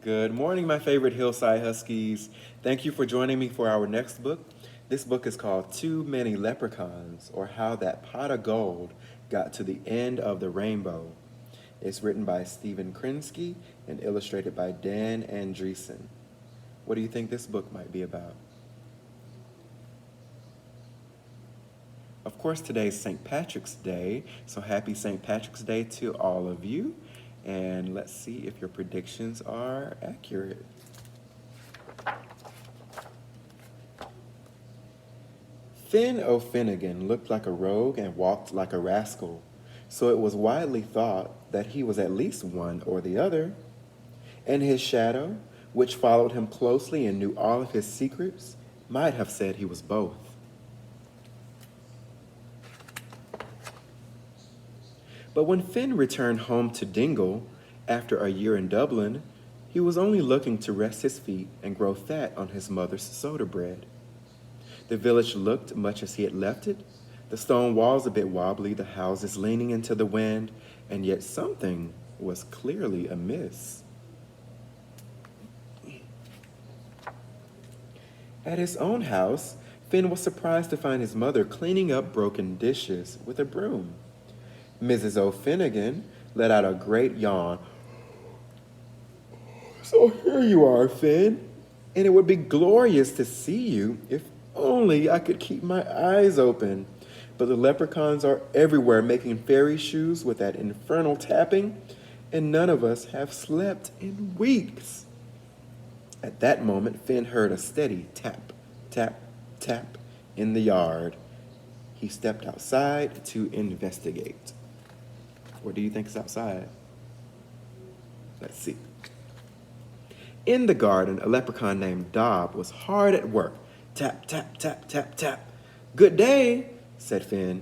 Good morning, my favorite Hillside Huskies. Thank you for joining me for our next book. This book is called Too Many Leprechauns, or How That Pot of Gold Got to the End of the Rainbow. It's written by Stephen Krinsky and illustrated by Dan Andreessen. What do you think this book might be about? Of course, today's St. Patrick's Day, so happy St. Patrick's Day to all of you. And let's see if your predictions are accurate. Finn O'Finnegan looked like a rogue and walked like a rascal, so it was widely thought that he was at least one or the other. And his shadow, which followed him closely and knew all of his secrets, might have said he was both. But when Finn returned home to Dingle after a year in Dublin, he was only looking to rest his feet and grow fat on his mother's soda bread. The village looked much as he had left it, the stone walls a bit wobbly, the houses leaning into the wind, and yet something was clearly amiss. At his own house, Finn was surprised to find his mother cleaning up broken dishes with a broom. Mrs. O'Finnegan let out a great yawn. "So here you are, Finn, and it would be glorious to see you if only I could keep my eyes open. But the leprechauns are everywhere making fairy shoes with that infernal tapping, and none of us have slept in weeks." At that moment, Finn heard a steady tap, tap, tap in the yard. He stepped outside to investigate. What do you think is outside? Let's see. In the garden, a leprechaun named Dob was hard at work. Tap, tap, tap, tap, tap. "Good day," said Finn.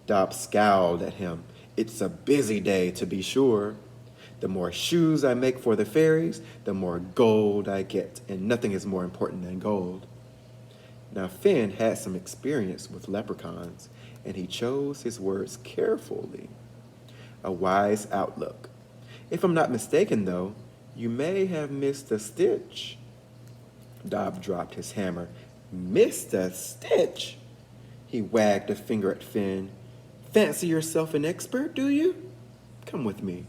Dob scowled at him. "It's a busy day, to be sure. The more shoes I make for the fairies, the more gold I get, and nothing is more important than gold." Now, Finn had some experience with leprechauns, and he chose his words carefully. A wise outlook. "If I'm not mistaken, though, you may have missed a stitch." Dob dropped his hammer. "Missed a stitch?" He wagged a finger at Finn. "Fancy yourself an expert, do you? Come with me."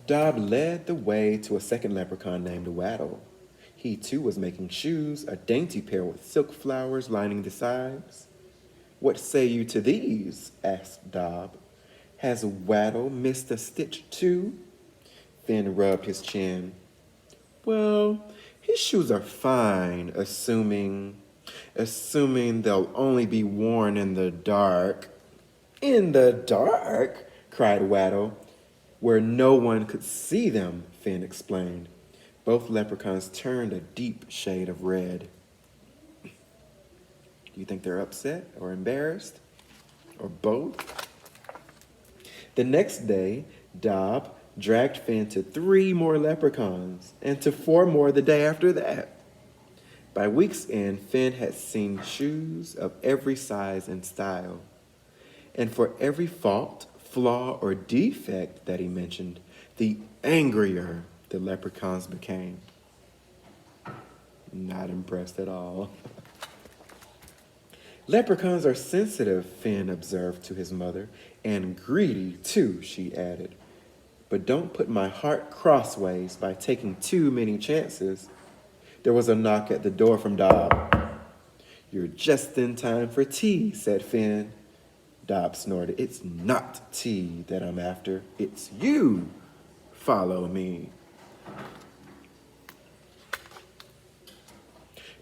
Dob led the way to a second leprechaun named Waddle. He too was making shoes, a dainty pair with silk flowers lining the sides. "What say you to these?" asked Dob. "Has Waddle missed a stitch too?" Finn rubbed his chin. "Well, his shoes are fine, assuming they'll only be worn in the dark." "In the dark?" cried Waddle. "Where no one could see them," Finn explained. Both leprechauns turned a deep shade of red. Do you think they're upset or embarrassed? Or both? The next day, Dob dragged Finn to 3 more leprechauns and to 4 more the day after that. By week's end, Finn had seen shoes of every size and style. And for every fault, flaw, or defect that he mentioned, the angrier the leprechauns became. Not impressed at all. "Leprechauns are sensitive," Finn observed to his mother, "and greedy, too," she added. "But don't put my heart crossways by taking too many chances." There was a knock at the door from Dob. "You're just in time for tea," said Finn. Dob snorted. "It's not tea that I'm after. It's you. Follow me."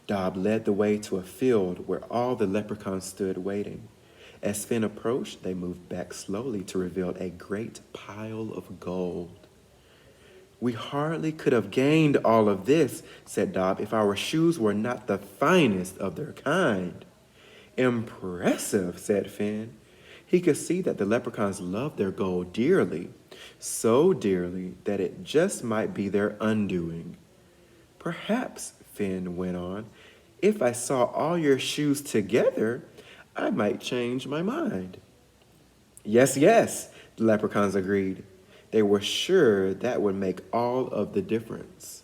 Dob led the way to a field where all the leprechauns stood waiting. As Finn approached, they moved back slowly to reveal a great pile of gold. "We hardly could have gained all of this," said Dob, "if our shoes were not the finest of their kind." "Impressive," said Finn. He could see that the leprechauns loved their gold dearly, so dearly that it just might be their undoing. "Perhaps," Finn went on, "if I saw all your shoes together, I might change my mind." Yes, yes, the leprechauns agreed. They were sure that would make all of the difference.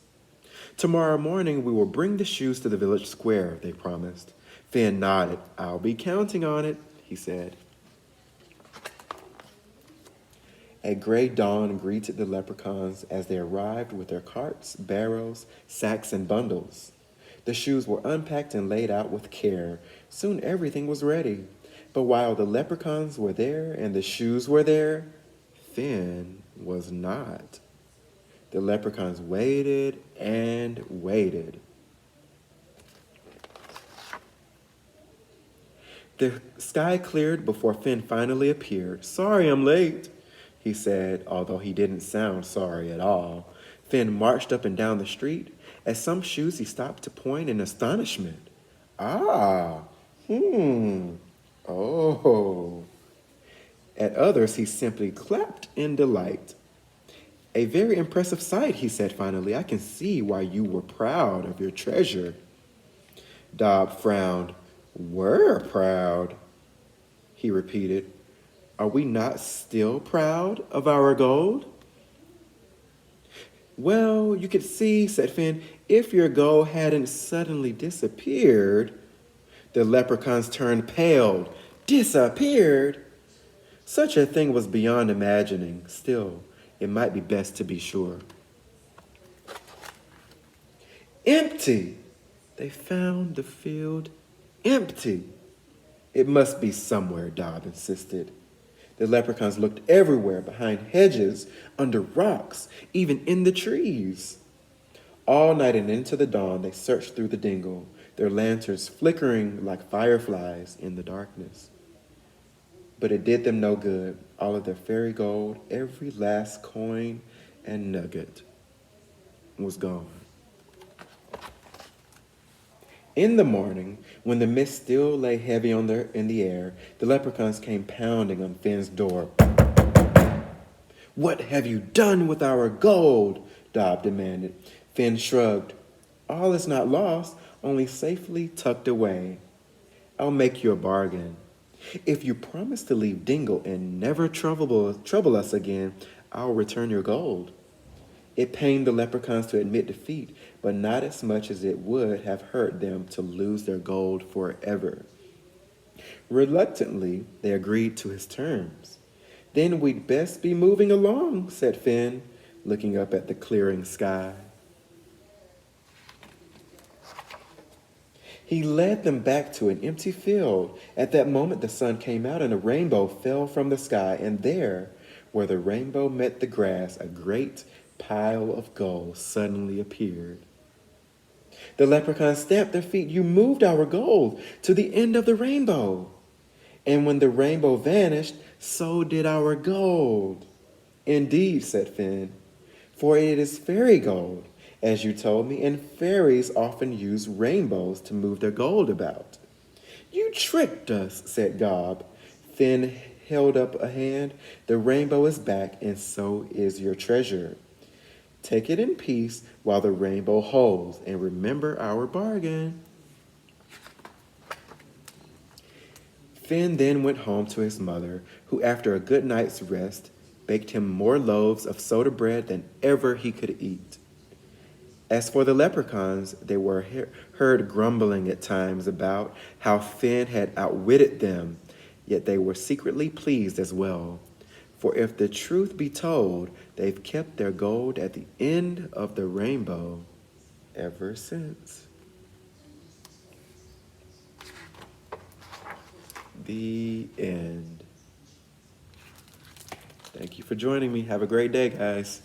Tomorrow morning we will bring the shoes to the village square, they promised. Finn nodded. I'll be counting on it, he said. A gray dawn greeted the leprechauns as they arrived with their carts, barrows, sacks, and bundles. The shoes were unpacked and laid out with care. Soon everything was ready. But while the leprechauns were there and the shoes were there, Finn was not. The leprechauns waited and waited. The sky cleared before Finn finally appeared. Sorry I'm late, he said, although he didn't sound sorry at all. Finn marched up and down the street. At some shoes he stopped to point in astonishment. Ah, oh. At others he simply clapped in delight. A very impressive sight, he said finally. I can see why you were proud of your treasure. Dob frowned. We're proud, he repeated. Are we not still proud of our gold? Well, you could see, said Finn, if your gold hadn't suddenly disappeared. The leprechauns turned pale. Disappeared? Such a thing was beyond imagining. Still, it might be best to be sure. Empty! They found the field empty. It must be somewhere, Dob insisted. The leprechauns looked everywhere, behind hedges, under rocks, even in the trees. All night and into the dawn, they searched through the dingle, their lanterns flickering like fireflies in the darkness. But it did them no good. All of their fairy gold, every last coin and nugget was gone. In the morning, when the mist still lay heavy in the air, the leprechauns came pounding on Finn's door. What have you done with our gold? Dob demanded. Finn shrugged. All is not lost, only safely tucked away. I'll make you a bargain. If you promise to leave Dingle and never trouble us again, I'll return your gold. It pained the leprechauns to admit defeat, but not as much as it would have hurt them to lose their gold forever. Reluctantly, they agreed to his terms. Then we'd best be moving along, said Finn, looking up at the clearing sky. He led them back to an empty field. At that moment, the sun came out and a rainbow fell from the sky, and there, where the rainbow met the grass, a great pile of gold suddenly appeared. The leprechauns stamped their feet. You moved our gold to the end of the rainbow. And when the rainbow vanished, so did our gold. Indeed, said Finn, for it is fairy gold, as you told me, and fairies often use rainbows to move their gold about. You tricked us, said Gob. Finn held up a hand. The rainbow is back, and so is your treasure. Take it in peace while the rainbow holds, and remember our bargain. Finn then went home to his mother, who, after a good night's rest, baked him more loaves of soda bread than ever he could eat. As for the leprechauns, they were heard grumbling at times about how Finn had outwitted them, yet they were secretly pleased as well. For if the truth be told, they've kept their gold at the end of the rainbow ever since. The end. Thank you for joining me. Have a great day, guys.